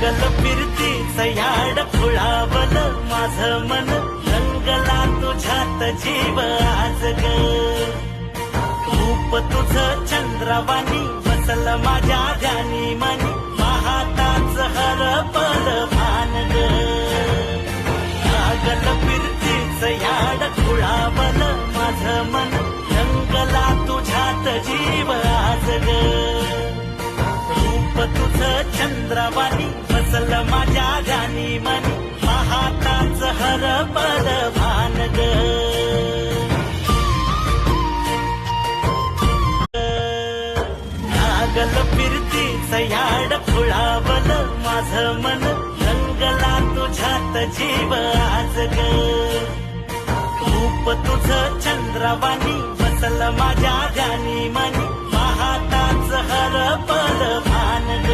लागल फिरतीच याड खुळावल माझं मन रंगला तुझ्यात जीव आज ग रूप तुझं चंद्रवाणी बसल माझ्या ध्यानी मनी पाहताच हरपल भान ग लागल फिरतीच याड खुळावल माझं मन रंगला तुझ्यात जीव आज ग रूप तुझं चंद्रवाणी बसल माझ्या ध्यानी मनी पाहताच हरपल भान ग लागल फिरतीच याड खुळावल माझं मन रंगला तुझ्यात जीव आज ग रूप तुझं चंद्रवाणी बसल माझ्या ध्यानी मनी पाहताच हरपल